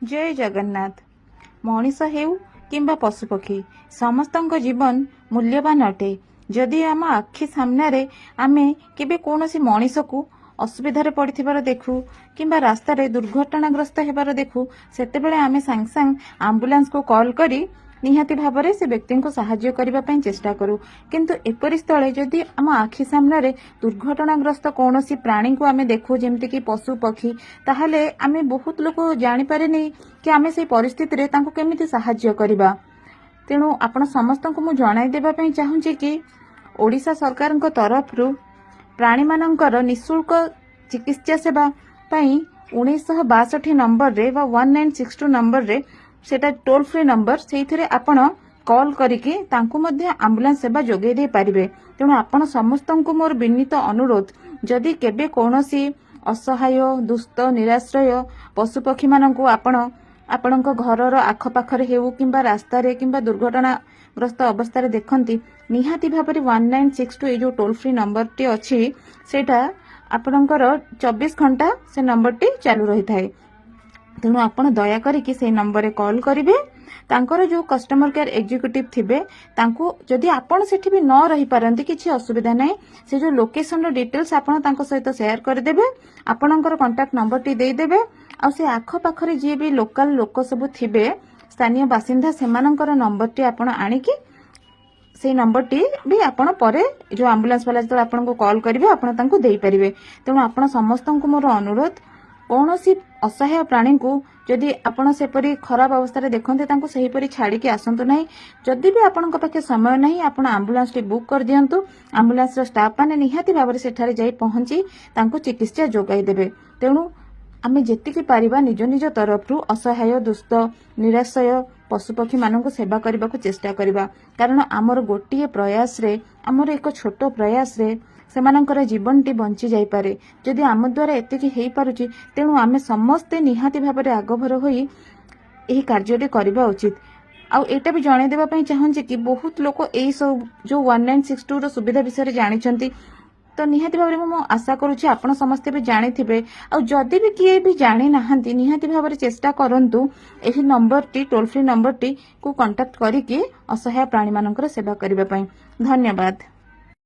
जय जगन्नाथ। मनीष हेउ किंबा पशुपक्षी समस्तଙ୍କ जीवन मूल्यवान अटे। जदि आम आखि सामने आमे केबे कोनोसी मनीष को असुविधार पड़िथिबार देखु किंबा रास्तार दुर्घटनाग्रस्त हेबार देखु सेतेबेले आमे सांग सांग आंबुलांस को कॉल करी निहाती भावरे से व्यक्ति को साहाय्य करबा पई चेष्टा करू। किंतु एपरि स्थले जदि आम आखि सामने दुर्घटनाग्रस्त कौनसी प्राणी को आमे देखु जेमति कि पशु पक्षी ताहले आमे बहुत लोक जानि पारे नै कि आमे से परिस्थिति रे तांको केमिति साहाय्य करबा। तेणु आपण समस्त को मु जणाई देबा पई चाहूची कि ओडिशा सरकार तरफ प्राणी मानकर निःशुल्क चिकित्सा सेवा पई 1962 नंबर रे वा 1962 नंबर रे सेटा टोल फ्री नंबर से आपण कॉल करिके तांको मध्य आंबुलांस सेवा जोगे दे पारिबे। तेणु आपण समस्त को मोर विनीत अनुरोध जदि केबे कोनोसी असहाय दुष्ट निराश्रय पशुपक्षी मानक आपणक घरर आखपाखरे हेउ किंबा रास्तारे किंबा दुर्घटनाग्रस्त अवस्था देखती निहाती भाव 1962 ये जो टोल फ्री नंबर टी अच्छी सेटा आपणकर 24 घंटा से नंबर टी चालू रही थाए। तेणु आपण दया करिकी से नंबर रे कॉल करिवे। तांकर जो कस्टमर केयर एग्जीक्यूटिव थिबे तांको जदि आपण सेठी भी न रही पारंती किछि असुविधा नै से जो लोकेशन रो डिटेल्स आपण तांको सहित शेयर कर देबे। आपणकर कांटेक्ट नंबर टी दे देबे आ से आख पाखरे जे भी लोकल लोक सब थिबे स्थानीय बासिंदा सेमानकर नंबर टी आपण आनिकी से नंबर टी भी आपण परे जो एम्बुलेंस वाला जतो आपण को कॉल करिवे आपण तांको देई परिबे। तेणु आपण समस्त को मोर अनुरोध कौनसी असहाय प्राणी को जदि आपण सेपरी खराब अवस्था देखते तांको सेहीपरी छाड़िकी आसतु ना। जदि भी आपण पाखे समय नहीं आपण आंबुलांस टी बुक कर दियंतु। आंबुलांस स्टाफ माने निहाती भाव सेठारे जाई पहुंची तांको चिकित्सा जोगाई देबे। तेणु आमे जेतिकी पारिबा निज निज तरफ असहाय दुष्ट निराश्रय पशुपक्षी मानक सेवा करने को चेष्टा करबा। कारण आमर गोटे प्रयास रे आमर एक छोट प्रयास रे सेमानंकर जीवन टी बंची जाई पारे। जदि आम द्वारा एतिकी हेई पारुची तेणु आमे समस्ते निहाती भाव में आगभर होई एही कार्यटी करबा उचित। आउ एटा भी जणाई देबा पई चाहूची कि बहुत लोक एई सब जो 1962 रो सुविधा विषय जानिछंती तो निहाती भाव में मु आशा करूची आपण समस्ते भी जानिथिबे। आउ जदि भी किए भी जानि नाहंती निहाती भाव में चेष्टा करंतु एही number T toll free number T को कांटेक्ट करिके असहाय प्राणी मानकर सेवा करबा पई। धन्यवाद।